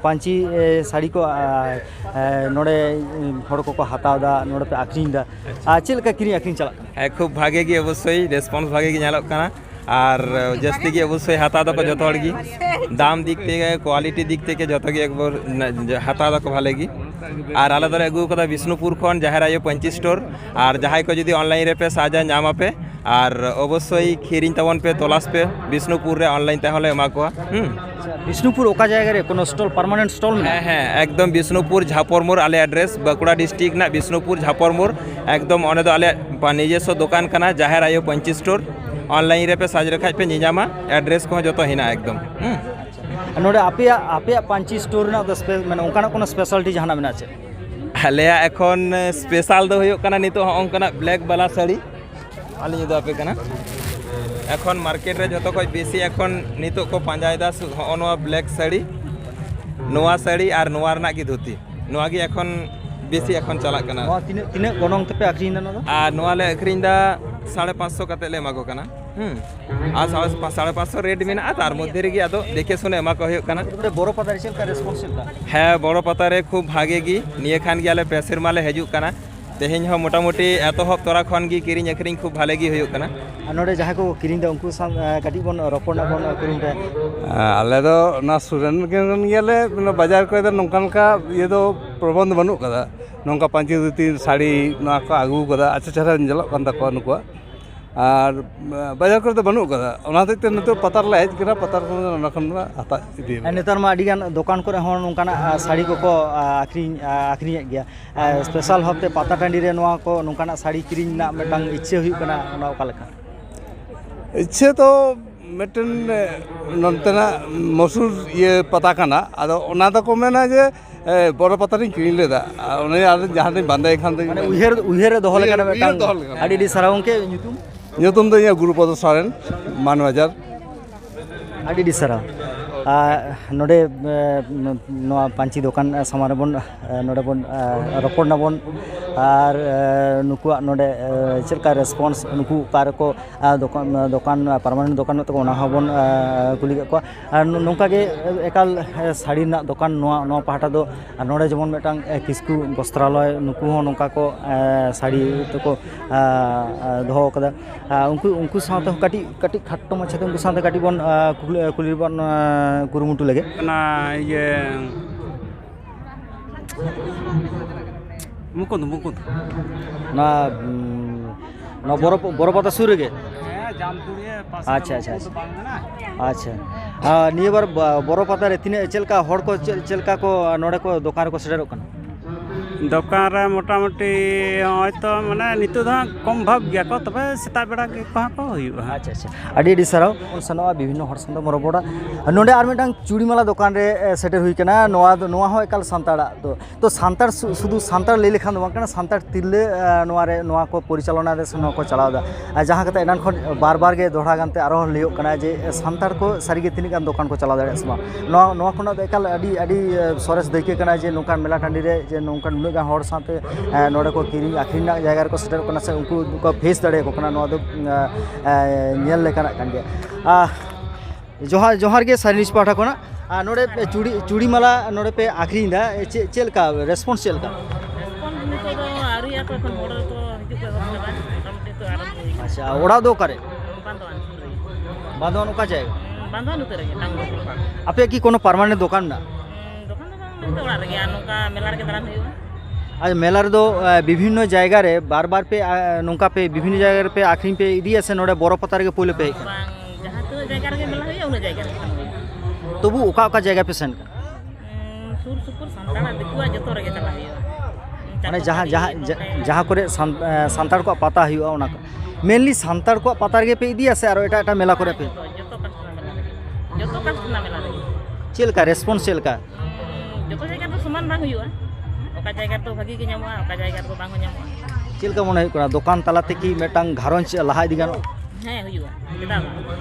पांची साड़ी को नोड़े हड़ को हताव दा नोड़े पे आखरीन दा चेल का किरी आखरीन चला खूब भागे की अवश्य रेस्पन्स भागे की नालोग काना और जस्ती की अवश्य हताव दा को जतो हड़ की दाम दिखते के क्वालिटी दिखते के जतो की एक बार हताव दा को भाले की और आला दरे अगू कदा विष्णुपुर खन जहार आयो पंची स्टोर और जहां को जुदी ऑनलाइन रे पे साजा नामा पे और अवश्य खीरिन तबन पे तलाश पे विष्णुपुर रे ऑनलाइन ते हले एमा को विष्णुपुर ओका जगह रे कोनो स्टॉल परमानेंट स्टॉल में हाँ एकदम विष्णुपुर झापरमोर आले एड्रेस बाकुड़ा डिस्ट्रिक्ट ना विष्णुपुर झापरमोर एकदम ओने दो आले निजेस्व दुकान कना जहार आयो पंची स्टोर ऑनलाइन रे पे साज रखा पे निजामा एड्रेस को जतो हिना एकदम नोड़े आपे पांची स्टोर ना माने ओंकाना कोनो स्पेशलिटी जहाना मेना छे आलेया एखन स्पेशल दो होयो कना नितो ओंकाना ब्लैक वाला साड़ी आली दो आपे कना एखन मार्केट रे जतो कोई बेसी एखन नितो को पांजायदा होनवा ब्लैक साड़ी नोवा साड़ी और नोवा रना की धोती नोवा की एखन बेसी एखन चला कना नोवा तिने गोनोंग ते पे आखरीन दा नो आ नोवा ले आखरीन दा 550 कते ले एमा को कना आ 550 रेट मेना तार मध्य रे आदो देखे सुने एमा को होयो कना बड़ो पता रे चलका रेस्पॉन्स चलका है बड़ो पता रे खूब भागे की निये खान गे आले पेसेर माले हजू कना तेहें हो मोटामुटी एतहब तोरा खन की किरिंग अखरिंग खूब भाले गी होयो कना नोड़े जहाँ को किरिंग दा उनको कटी बन रपड़ बन करूं रे आले दो ना सुरन गेले बाजार को नौकान का ये दो प्रबंध बनू कदा नौका पांची धोती साड़ी ना को आगू कदा अच्छा चेहरा जलक कान तको नुको और बाजार को बनू कदा ओना ते नतो पतार ला हेज करा पतार को ना खन हता इदी नेतार मा अडिगान दुकान को हो नौकाना साड़ी को आखरीन गया स्पेशल हफ्ते पाता टांडी रे नोआ को नौकाना साड़ी किरिंग ना मेटांग इच्छा हुई कना ओना ओका लेखा इच्छा तो मिटन नंतना मसूर ये पता कना आदो ओना तो को मेना जे बड़ो पता नहीं किन लेदा ओने आर जहां बांधे खान माने उहेर दोहो लेका मेटांग आडी डी सराउं के ᱧᱩᱛᱩᱢ ᱫᱚ ᱤᱧᱟᱹᱜ ᱜᱩᱨᱩᱯᱚᱫᱚ ᱥᱚᱨᱮᱱ ᱢᱟᱱᱵᱟᱡᱟᱨ ᱟᱹᱰᱤ ᱟᱹᱰᱤ ᱥᱟᱨᱦᱟᱣ नोड़े नोआ पांची दुकान सामान बन नोड़े बन रपड़ नाबन और नुकुआ नोड़े चलका रेस्पॉन्स नुकु कार को दुकान परमानेंट दुकान तो ओना हबन कुली को नोंका के एकाल साड़ी ना दुकान नोआ पाटा दो नोड़े जेमन मेटांग किस्कु वस्त्रालय नुकु हो नोंका को साड़ी तो को दोहो कदा उनको साथ काटी काटी खट्टो मछते उनको साथ काटी बन कुली बन कुरुमुटु लगे ना ये मुकुंद ना ना बरो पता सुर गे अच्छा अच्छा अच्छा निये बार बरो पता रे तिने चलका हड़ को चलका को नोड़े को दुकान को सेडर कन दुकान रे मोटामुटी तो माने नितो दा कम भाग गया को तबे सेता बेड़ा के कहा को हुआ अच्छा अच्छा अडी अडी सराव सनवा विभिन्न हर संद मरबोड़ा नोडे आर मिटांग चूड़ीमाला दुकान रे सेटर हुई कना नोआ हो एकाल सांताड़ा तो सांतार सुदु सांतार ले लेखान दो कना सांतार तिरले नोआ रे नोआ को परिचालना रे सनो को चलावदा जहां कते एनान खन बार बार गे दोहरा गानते आरो लियो कना जे सांतार को सारी गे तिनी गान दुकान को चलाव दाड़े समा नोआ खन एकाल अडी अडी सरस देखे कना जे नोकान मेला टांडी रे जे नोकान उनगा हर साथे नोडे को किरिंग आखिरना जगह को सेटर कना से उनको को फेस दाड़े को कना नोआ दो नेल लेकाना कान गया जोहार जोहार के सारिनिस पाठा कोना नोडे चूड़ी माला नोडे पे आखिरिंग दा चेल का रेस्पॉन्स चेल का अच्छा ओड़ा दो करे बांधवान का जाएगा बांधवान उतर गया आपे की कोनो परमानेंट दुकान ना दुकान तो ओड़ा रे नोका मेला रे दारान हुआ आज मेला रे दो विभिन्न जगह रे बार बार पे नोका पे विभिन्न जगह पे आखिरी पे इदी से नोडे बरो पतार के पहिले पे जहां तो जगह रे मेला हुआ उन जगह तो वो ओका जगह पे सेन का सुर सुपुर संताना दिकुआ जतो रे चला हुआ माने जहां करे सांतार को पता हुआ ओना मेनली सांतार को पतार के पे इदी से और एटा मेला करे पे जतो कस्टना मेला रे चेल का रेस्पॉन्स चेल का जतो जगह तो समान बांग हुआ ओका जगह तो भागी के ᱧᱟᱢᱚᱜᱼᱟ ओका जगह तो बांग ᱧᱟᱢᱚᱜᱼᱟ चेल का मन है कोना दुकान तालाते की मेटांग घारंज लहा इदी गानो ᱦᱮᱸ ᱦᱩᱭᱩᱜᱼᱟ ᱪᱮᱫᱟᱜ ᱵᱟᱝ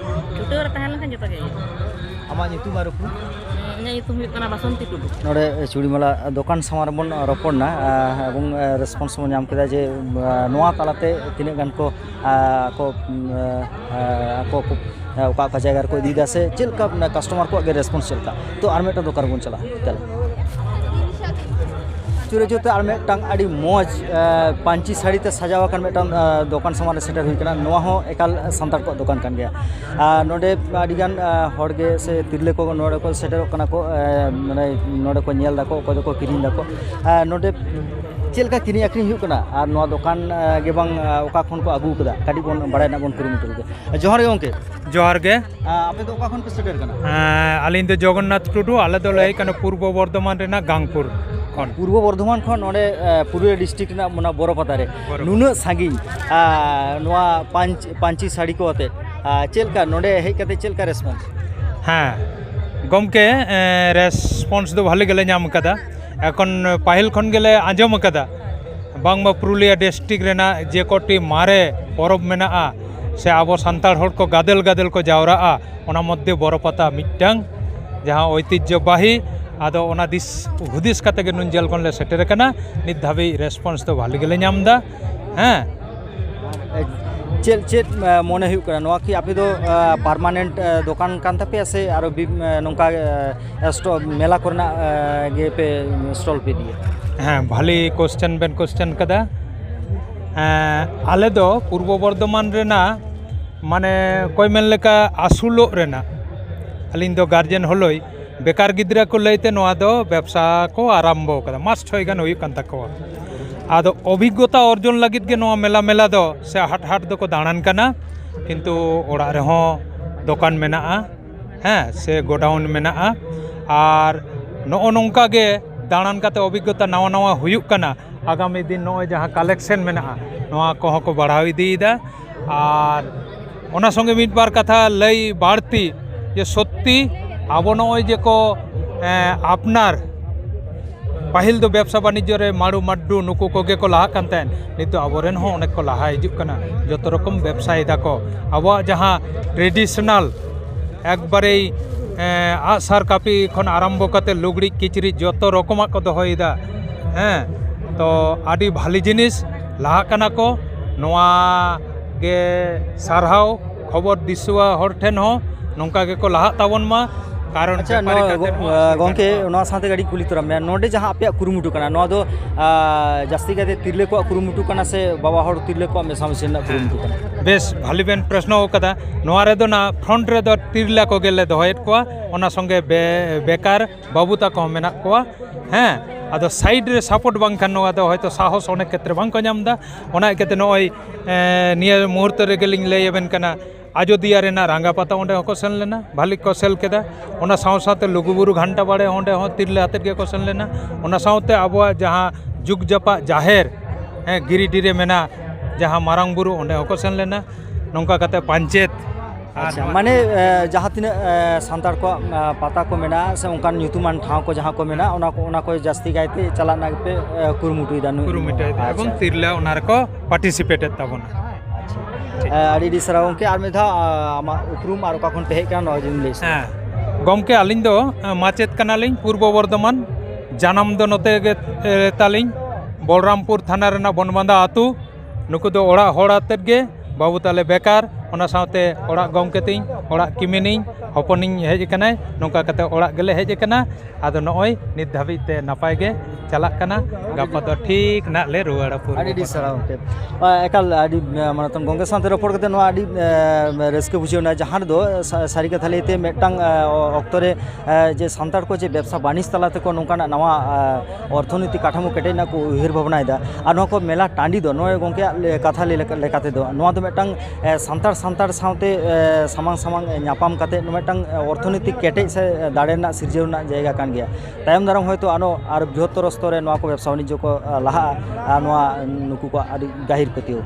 ᱪᱷᱩᱴᱟᱹᱣ ᱨᱮ ᱛᱟᱦᱮᱸ ᱞᱮᱱᱠᱷᱟᱱ ᱡᱚᱛᱚ ᱜᱮ ᱦᱩᱭᱩᱜᱼᱟ ᱟᱢᱟᱜ ᱧᱩᱛᱩᱢ ᱟᱨ ᱩᱯᱨᱩᱢ ᱤᱧᱟᱹᱜ ᱧᱩᱛᱩᱢ ᱦᱩᱭᱩᱜ ᱠᱟᱱᱟ ᱵᱟᱥᱚᱱᱛᱤ ᱴᱩᱰᱩ ᱱᱚᱰᱮ ᱪᱩᱲᱤᱢᱟᱞᱟ ᱫᱚᱠᱟन ᱥᱟᱢᱟᱝ ᱨᱮᱵᱚᱱ ᱨᱚᱯᱚᱲᱱᱟ ᱮᱵᱚᱝ ᱨᱮᱥᱯᱚन्स ᱵᱚᱱ ᱧᱟᱢ ᱠᱮᱫᱟ ᱡᱮ ᱱᱚᱣᱟ ᱛᱟᱞᱟᱛᱮ ᱛᱤᱱᱟᱹᱜ ᱜᱟᱱ ᱠᱚ ᱟᱠᱚ ᱚᱠᱟ ᱚᱠᱟ ᱡᱟᱭᱜᱟ ᱨᱮᱠᱚ ᱤᱫᱤᱭᱮᱫᱟ ᱥᱮ ᱪᱮᱫ ᱞᱮᱠᱟ ᱠᱟᱥᱴᱚᱢᱟᱨ ᱠᱚᱣᱟᱜ ᱜᱮ ᱨᱮᱥᱯᱚन्स ᱪᱮᱫ ᱞᱮᱠᱟ ᱛᱚ ᱟᱨ ᱢᱤᱫᱴᱟᱝ ᱫᱚᱠᱟन ᱨᱮᱵᱚᱱ ᱪᱟᱞᱟᱜᱼᱟ ᱪᱟᱞᱟᱜ ᱪᱩᱨᱮ ᱡᱚᱛᱮ ᱟᱨ ᱢᱤᱫᱴᱟᱝ ᱟᱹᱰᱤ ᱢᱚᱡᱽ ᱯᱟᱹᱧᱪᱤ ᱥᱟᱹᱲᱤ ᱛᱮ ᱥᱟᱡᱟᱣ ᱟᱠᱟᱱ ᱢᱤᱫᱴᱟᱝ ᱫᱚᱠᱟन ᱥᱟᱢᱟᱝ ᱨᱮ ᱥᱮᱴᱮᱨ ᱦᱩᱭ ᱠᱟᱱᱟ ᱱᱚᱣᱟ ᱦᱚᱸ ᱮᱠᱟᱞ ᱥᱟᱱᱛᱟᱲ ᱠᱚᱣᱟᱜ ᱫᱚᱠᱟन ᱠᱟᱱ ᱜᱮᱭᱟ ᱱᱚᱰᱮ ᱟᱹᱰᱤᱜᱟᱱ ᱦᱚᱲ ᱜᱮ ᱥᱮ ᱛᱤᱨᱞᱟᱹ ᱠᱚ ᱱᱚᱰᱮ ᱠᱚ ᱥᱮᱴᱮᱨᱚᱜ ᱠᱟᱱᱟ ᱠᱚ ᱢᱟᱱᱮ ᱱᱚᱰᱮ ᱠᱚ ᱧᱮᱞ ᱫᱟᱠᱚ ᱚᱠᱚᱭ ᱫᱚᱠᱚ ᱠᱤᱨᱤᱧ ᱫᱟᱠᱚ ᱱᱚᱰᱮ ᱪᱮᱫ ᱞᱮᱠᱟ ᱠᱤᱨᱤᱧ ᱟᱹᱠᱷᱨᱤᱧ ᱦᱩᱭᱩᱜ ᱠᱟᱱᱟ ᱟᱨ ᱱᱚᱣᱟ ᱫᱚᱠᱟᱱ ᱜᱮ ᱵᱟᱝ ᱚᱠᱟ ᱠᱷᱚᱱ ᱠᱚ ᱟᱹᱜᱩ ᱠᱟᱫᱟ ᱠᱟᱹᱴᱤᱡ ᱵᱚᱱ ᱵᱟᱲᱟᱭ ᱨᱮᱱᱟᱜ ᱵᱚᱱ ᱠᱩᱨᱩᱢᱩᱴᱩ ᱞᱮᱫᱟ ᱡᱚᱦᱟᱨ ᱜᱮ ᱜᱚᱢᱠᱮ ᱡᱚᱦᱟᱨ ᱜᱮ ᱟᱯᱮ ᱫᱚ ᱚᱠᱟ ᱠᱷᱚᱱ ᱯᱮ ᱥᱮᱴᱮᱨ ᱠᱟᱱᱟ ᱟᱹᱞᱤᱧ ᱫᱚ ᱡᱚᱜᱚᱱᱱᱟᱛᱷ ᱴᱩᱰᱩ ᱟᱞᱮ ᱫᱚ ᱞᱟᱹᱭ ᱠᱟᱱᱟ ᱯᱩᱨᱵᱚ ᱵᱚᱨᱫᱷᱚᱢᱟᱱ ᱨᱮᱱᱟᱜ ᱜᱟᱝᱯᱩᱨ ᱠᱷᱚᱱ ᱯᱩᱨᱵᱚ ᱵᱚᱨᱫᱷᱚᱢᱟᱱ ᱠᱷᱚᱱ ᱱᱚᱰᱮ ᱯᱩᱨᱩᱞᱤᱭᱟᱹ ᱰᱤᱥᱴᱨᱤक्ᱴ ᱨᱮᱱᱟᱜ ᱚᱱᱟ ᱵᱚᱨᱚ ᱯᱟᱛᱟ ᱨᱮ ᱱᱩᱱᱟᱹᱜ ᱥᱟᱺᱜᱤᱧ ᱱᱚᱣᱟ ᱯᱟᱹᱧᱪᱤ ᱥᱟᱹᱲᱤ ᱠᱚ ᱟᱛᱮ ᱪᱮᱫ ᱞᱮᱠᱟ ᱱᱚᱰᱮ ᱦᱮᱡ ᱠᱟᱛᱮ ᱪᱮᱫ ᱞᱮᱠᱟ ᱨᱮᱥᱯᱚन्स ᱦᱮᱸ ᱜᱚᱢᱠᱮ ᱨᱮᱥᱯᱚन्स ᱫᱚ ᱵᱷᱟᱹᱞᱤ ᱜᱮᱞᱮ ᱧᱟᱢ ᱟᱠᱟᱫᱟ ᱮᱠᱷᱚᱱ ᱯᱟᱹᱦᱤᱞ ᱠᱷᱚᱱ ᱜᱮᱞᱮ ᱟᱸᱡᱚᱢ ᱟᱠᱟᱫᱟ ᱵᱟᱝᱢᱟ ᱯᱩᱨᱩᱞᱤᱭᱟᱹ ᱰᱤᱥᱴᱨᱤक्ᱴ ᱨᱮᱱᱟᱜ ᱡᱮ ᱠᱚᱴᱤ ᱢᱟᱨᱮ ᱯᱚᱨᱚᱵᱽ ᱢᱮᱱᱟᱜᱼᱟ ᱥᱮ ᱟᱵᱚ ᱥᱟᱱᱛᱟᱲ ᱦᱚᱲ ᱠᱚ ᱜᱟᱫᱮᱞ ᱜᱟᱫᱮᱞ ᱠᱚ ᱡᱟᱣᱨᱟᱜᱼᱟ ᱚᱱᱟ ᱢᱚᱫᱽᱫᱷᱮ ᱵᱚᱨᱚ ᱯᱟᱛᱟ ᱢᱤᱫᱴᱟᱝ ᱡᱟᱦᱟᱸ ᱳᱭᱛᱤᱦᱡᱚᱵᱟᱦী ᱟᱫᱚ ᱚᱱᱟ ᱫᱤᱥ ᱦᱩᱫᱤᱥ ᱠᱟᱛᱮ ᱜᱮ ᱱᱩᱱ ᱡᱷᱟᱹᱞ ᱠᱷᱚᱱ ᱞᱮ ᱥᱮᱴᱮᱨ ᱟᱠᱟᱱᱟ ᱱᱤᱛ ᱫᱷᱟᱹᱵᱤᱡ ᱨᱮᱥᱯᱚन्स ᱫᱚ ᱵᱷᱟᱹᱞᱤ ᱜᱮᱞᱮ ᱧᱟᱢ ᱮᱫᱟ ᱦᱮᱸ ᱪᱮᱫ ᱢᱚᱱᱮ ᱦᱩᱭᱩᱜ ᱠᱟᱱᱟ ᱱᱚᱣᱟ ᱠᱤ ᱟᱯᱮ ᱫᱚ ᱯᱟᱨᱢᱟᱱᱮন্ট ᱫᱚᱠᱟन ᱠᱟᱱ ᱛᱟᱯᱮᱭᱟ ᱥᱮ ᱟᱨᱚ ᱱᱚᱝᱠᱟ ᱢᱮᱞᱟ ᱠᱚᱨᱮᱱᱟᱜ ᱜᱮ ᱯᱮ ᱥᱴᱚᱞ ᱯᱮ ᱤᱫᱤᱭᱟ ᱦᱮᱸ ᱵᱷᱟᱹᱞᱤ ᱠᱚᱥᱪᱮᱱ ᱵᱮᱱ ᱠᱚᱥᱪᱮᱱ ᱠᱟᱫᱟ ᱟᱞᱮ ᱫᱚ ᱯᱩᱨᱵᱚ ᱵᱚᱨᱫᱷᱚᱢᱟᱱ ᱨᱮᱱᱟᱜ ᱢᱟᱱᱮ ᱚᱠᱚᱭ ᱢᱮᱱ ᱞᱮᱠᱟ ᱟᱹᱥᱩᱞᱚᱜ ᱨᱮᱱᱟᱜ ᱟᱹᱞᱤᱧ ᱫᱚ ᱜᱟᱨᱡᱮᱱ ᱦᱚᱞᱚᱭ ᱵᱮᱠᱟর ᱜᱤᱫᱽᱨᱟᱹ ᱠᱚ ᱞᱟᱹᱭᱛᱮ ᱱᱚᱣᱟ ᱫᱚ ᱵᱮᱵᱥᱟ ᱠᱚ ᱟᱨᱟᱢᱵᱚ ᱟᱠᱟᱫᱟ ᱢᱟᱥ 6 ᱜᱟᱱ ᱦᱩᱭᱩᱜ ᱠᱟᱱ ᱛᱟᱠᱚᱣᱟ ᱟᱫᱚ ᱚᱵᱷᱤᱜᱽᱜᱚᱛᱟ ᱚᱨᱡᱚᱱ ᱞᱟᱹᱜᱤᱫ ᱜᱮ ᱱᱚᱣᱟ ᱢᱮᱞᱟ ᱫᱚ ᱥᱮ ᱦᱟᱴ ᱫᱚᱠᱚ ᱫᱟᱬᱟᱱ ᱠᱟᱱᱟ ᱠᱤᱱᱛᱩ ᱚᱲᱟᱜ ᱨᱮᱦᱚᱸ ᱫᱚᱠᱟᱱ ᱢᱮᱱᱟᱜᱼᱟ ᱦᱮᱸ ᱥᱮ ᱜᱳᱰᱟᱣᱩᱱ ᱢᱮᱱᱟᱜᱼᱟ ᱟᱨ ᱱᱚᱜᱼᱚ ᱱᱚᱝᱠᱟ ᱜᱮ ᱫᱟᱬᱟᱱ ᱠᱟᱛᱮ ᱚᱵᱷᱤᱜᱽᱜᱚᱛᱟ ᱱᱟᱣᱟ ᱦᱩᱭᱩᱜ ᱠᱟᱱᱟ ᱟᱜᱟᱢী ᱫᱤᱱ ᱱᱚᱜᱼᱚᱭ ᱡᱟᱦᱟᱸ ᱠᱟᱞᱮᱠᱥᱮᱱ ᱢᱮᱱᱟᱜᱼᱟ ᱱᱚᱣᱟ ᱠᱚᱦᱚᱸ ᱠᱚ ᱵᱟᱲᱦᱟᱣ ᱤᱫᱤᱭᱮᱫᱟ ᱟᱨ ᱚᱱᱟ ᱥᱚᱸᱜᱮ ᱢᱤᱫ ᱵᱟᱨ ᱠᱟᱛᱷᱟ ᱞᱟᱹᱭ ᱵᱟᱹᱲᱛᱤ ᱡᱮ ᱥᱚত্যি ᱟᱵᱚ ᱱᱚᱜᱼᱚᱭ ᱡᱮ ᱠᱚ ᱟᱯᱱᱟর ᱯᱟᱹᱦᱤᱞ ᱫᱚ ᱵᱮᱵᱥᱟ ᱵᱟণᱤᱡᱽᱡᱚ ᱨᱮ ᱢᱟᱲᱩ ᱢᱟᱰᱰᱩ ᱱᱩᱠᱩ ᱠᱚᱜᱮ ᱠᱚ ᱞᱟᱦᱟᱜ ᱠᱟᱱ ᱛᱟᱦᱮᱸᱫ ᱱᱤᱛᱚᱜ ᱟᱵᱚᱨᱮᱱ ᱦᱚᱸ ᱚনেক ᱠᱚ ᱞᱟᱦᱟ ᱦᱤᱡᱩᱜ ᱠᱟᱱᱟ ᱡᱚᱛᱚ ᱨᱚᱠᱚᱢ ᱵᱮᱵᱥᱟᱭᱮᱫᱟ ᱠᱚ ᱟᱵᱚᱣᱟᱜ ᱡᱟᱦᱟᱸ ᱴᱨᱮᱰᱤশনাল একবারেই আসার কাপি খন আরম্ভ করতে লুগড়ি কিচরিচ যত রকমাক কো দহয়দা হ্যাঁ তো আডি ভালি জিনিস লাহা কানা কো নোয়া গে সারহাও খবর দিশুয়া হর ঠেন হো নংকা গে কো লাহা তাবন মা কারণ আচ্ছা গঙ্কে ᱱᱚᱣᱟ ᱥᱟᱶᱛᱮ ᱜᱟᱹᱰᱤ ᱠᱩᱞᱤ ᱛᱚᱨᱟ ᱢᱮ ᱱᱚᱰᱮ ᱡᱟᱦᱟᱸ ᱟᱯᱮᱭᱟᱜ ᱠᱩᱨᱩᱢᱩᱴᱩ ᱠᱟᱱᱟ ᱱᱚᱣᱟ ᱫᱚ ᱡᱟᱹᱥᱛᱤ ᱠᱟᱭᱛᱮ ᱛᱤᱨᱞᱟᱹ ᱠᱚᱣᱟᱜ ᱠᱩᱨᱩᱢᱩᱴᱩ ᱠᱟᱱᱟ ᱥᱮ ᱵᱟᱵᱟ ᱦᱚᱲ ᱛᱤᱨᱞᱟᱹ ᱠᱚᱣᱟᱜ ᱢᱮᱥᱟᱢᱤᱥᱤ ᱨᱮᱱᱟᱜ ᱠᱩᱨᱩᱢᱩᱴᱩ ᱠᱟᱱᱟ বেশ ভালো বেন প্রশ্ন কাদা নোয়া রেদো না ফ্রন্ট রেদো তিরলা কো গেলে দহয়েত কোয়া ওনা সঙ্গে বেকার বাবু তাকো মেনা কোয়া হ্যাঁ আদো সাইড রে সাপোর্ট বাং খান নোয়া দো হয়তো সাহস অনেক ক্ষেত্রে বাং কো নামদা ওনা ক্ষেত্রে নয় নিয়ে মুহূর্ত রে গেলিং লেবেন কানা আজোদিয়া রেনা রাঙ্গা পাতা ওঁডে হকো সেন লেনা ভালি কো সেল কেদা ওনা সাও সাথে লুগুবুরু ঘান্টা বাড়ে ওঁডে হো তিরলে হাতের গে কো সেন লেনা ওনা সাথে আবুয়া যাহা যুগ জাপা জাহের হ্যাঁ গিরিডিরে মেনা ᱡᱟᱦᱟᱸ ᱢᱟᱨᱟᱝ ᱵᱩᱨᱩ ᱚᱸᱰᱮ ᱦᱚᱸᱠᱚ ᱥᱮᱱ ᱞᱮᱱᱟ ᱱᱚᱝᱠᱟ ᱠᱟᱛᱮ ᱯᱟᱧᱪᱮᱛ ᱟᱪᱪᱷᱟ ᱢᱟᱱᱮ ᱡᱟᱦᱟᱸ ᱛᱤᱱᱟᱹᱜ ᱥᱟᱱᱛᱟᱲ ᱠᱚᱣᱟᱜ ᱯᱟᱛᱟ ᱠᱚ ᱢᱮᱱᱟᱜᱼᱟ ᱥᱮ ᱚᱱᱠᱟᱱ ᱧᱩᱛᱩᱢᱟᱱ ᱴᱷᱟᱶ ᱠᱚ ᱡᱟᱦᱟᱸ ᱠᱚ ᱢᱮᱱᱟᱜᱼᱟ ᱚᱱᱟ ᱠᱚ ᱡᱟᱹᱥᱛᱤ ᱠᱟᱭᱛᱮ ᱪᱟᱞᱟᱜ ᱨᱮᱱᱟᱜ ᱯᱮ ᱠᱩᱨᱩᱢᱩᱴᱩᱭᱮᱫᱟ এবং তিরলা ওনার ᱠᱚ ᱯᱟর্ᱴᱤᱥᱤᱯᱮᱴᱮᱫ ᱛᱟᱵᱚᱱᱟ ᱟᱹᱰᱤ ᱟᱹᱰᱤ ᱥᱟᱨᱦᱟᱣ ᱜᱚᱢᱠᱮ ᱟᱨ ᱢᱤᱫ ᱫᱷᱟᱣ ᱟᱢᱟᱜ ᱩᱯᱨᱩᱢ ᱟᱨ ᱚᱠᱟ ᱠᱷᱚᱱ ᱯᱮ ᱦᱮᱡ ᱠᱟᱱᱟ ᱱᱚᱣᱟ ᱡᱩᱫᱤᱢ ᱞᱟᱹᱭ ᱦᱮᱸ ᱜᱚᱢᱠᱮ ᱟᱹᱞᱤᱧ ᱫᱚ ᱢᱟᱪᱮᱫ ᱠᱟᱱᱟᱞᱤᱧ ᱯᱩᱨᱵᱚ ᱵᱚᱨᱫᱷᱚᱢᱟᱱ ᱡᱟᱱᱟᱢ ᱫᱚ ᱱᱚᱛᱮ ᱜᱮ ᱛᱟᱞᱤᱧ ᱵᱚᱞᱨᱟᱢᱯᱩᱨ ᱛᱷᱟᱱᱟ ᱨᱮᱱᱟᱜ ᱵᱚᱱᱵᱟᱸᱫᱟ ᱟᱹᱛᱩ ᱱᱩᱠᱩ ᱫᱚ ᱚᱲᱟᱜ ᱦᱚᱲ ᱟᱛᱮᱫ ᱜᱮ ᱵᱟᱵᱩ ᱛᱟᱞᱮ ᱵᱮᱠᱟর ᱚᱱᱟ ᱥᱟᱶᱛᱮ ᱚᱲᱟᱜ ᱜᱚᱢᱠᱮ ᱛᱤᱧ ᱚᱲᱟᱜ ᱠᱤᱢᱤᱱᱤᱧ ᱦᱚᱯᱚᱱᱤᱧ ᱦᱮᱡ ᱟᱠᱟᱱᱟᱭ ᱱᱚᱝᱠᱟ ᱠᱟᱛᱮ ᱚᱲᱟᱜ ᱜᱮᱞᱮ ᱦᱮᱡ ᱟᱠᱟᱱᱟ ᱟᱫᱚ ᱱᱚᱜᱼᱚᱭ ᱱᱤᱛ ᱫᱷᱟᱹᱵᱤᱡ ᱛᱮ ᱱᱟᱯᱟᱭ ᱜᱮ ᱪᱟᱞᱟᱜ ᱠᱟᱱᱟ ᱜᱟᱯᱟ ᱫᱚ ᱴᱷᱤᱠ ᱱᱟᱜ ᱞᱮ ᱨᱩᱣᱟᱹᱲᱟ ᱟᱹᱰᱤ ᱟᱹᱰᱤ ᱥᱟᱨᱦᱟᱣ ᱜᱚᱢᱠᱮ ᱮᱠᱟᱞ ᱟᱹᱰᱤ ᱢᱟᱱᱚᱛᱟᱱ ᱜᱚᱢᱠᱮ ᱥᱟᱶᱛᱮ ᱨᱚᱯᱚᱲ ᱠᱟᱛᱮ ᱱᱚᱣᱟ ᱟᱹᱰᱤ ᱨᱟᱹᱥᱠᱟᱹ ᱵᱩᱡᱷᱟᱹᱣᱱᱟ ᱡᱟᱦᱟᱸ ᱨᱮᱫᱚ ᱥᱟᱹᱨᱤ ᱠᱟᱛᱷᱟ ᱞᱟᱹᱭᱛᱮ ᱢᱤᱫᱴᱟᱝ ᱚᱠᱛᱚ ᱨᱮ ᱡᱮ ᱥᱟᱱᱛᱟᱲ ᱠᱚ ᱡᱮ ᱵᱮᱵᱥᱟ ᱵᱟᱹᱱᱤᱡᱽ ᱛᱟᱞᱟ ᱛᱮᱠᱚ ᱱᱚᱝᱠᱟᱱᱟᱜ ᱱᱟᱣᱟ ᱚᱨᱛᱷᱚᱱᱳᱭᱛᱤᱠ ᱠᱟঠাᱢᱳ ᱠᱮᱴᱮᱡ ᱨᱮᱱᱟᱜ ᱠᱚ ᱩᱭᱦᱟᱹᱨ ᱵᱷᱟᱵᱽᱱᱟᱭᱮᱫᱟ ᱟᱨ ᱱᱚᱣᱟ ᱠᱚ ᱢᱮᱞᱟ ᱴᱟᱺᱰᱤ ᱫᱚ ᱱᱚᱜᱼᱚᱭ ᱜᱚᱢᱠᱮᱭᱟᱜ ᱠᱟᱛᱷᱟ ᱞᱮᱠᱟ ᱛᱮᱫᱚ ᱱᱚᱣᱟ ᱫᱚ ᱢᱤᱫᱴᱟᱝ ᱥᱟᱱᱛᱟᱲ ᱥᱟᱶᱛᱮ ᱥᱟᱢᱟᱝ ᱧᱟᱯᱟᱢ ᱠᱟᱛᱮ ᱢᱤᱫᱴᱟᱝ ᱚᱨᱛᱷᱚᱱᱳᱭᱛᱤক ᱠᱮᱴᱮᱡ ᱥᱮ ᱫᱟᱲᱮ ᱨᱮᱱᱟᱜ ᱥᱤᱨᱡᱟᱹᱣ ᱨᱮᱱᱟᱜ ᱡᱟᱭᱜᱟ ᱠᱟᱱ ᱜᱮᱭᱟ ᱛᱟᱭᱚᱢ ᱫᱟᱨᱟᱢ ᱦᱚᱭᱛᱳ ᱟᱨ ᱵᱨᱤᱦᱚᱛᱛᱚᱨ স্তরে ᱱᱚᱣᱟ ᱠᱚ ᱵᱮᱵᱥᱟ ᱵᱟণᱤᱡᱽᱡᱚ ᱠᱚ ᱞᱟᱦᱟᱜᱼᱟ ᱱᱚᱣᱟ ᱱᱩᱠᱩ ᱠᱚ ᱟᱹᱰᱤ ᱜᱟᱹᱦᱤᱨ ᱯᱟᱹᱛᱭᱟᱹᱣ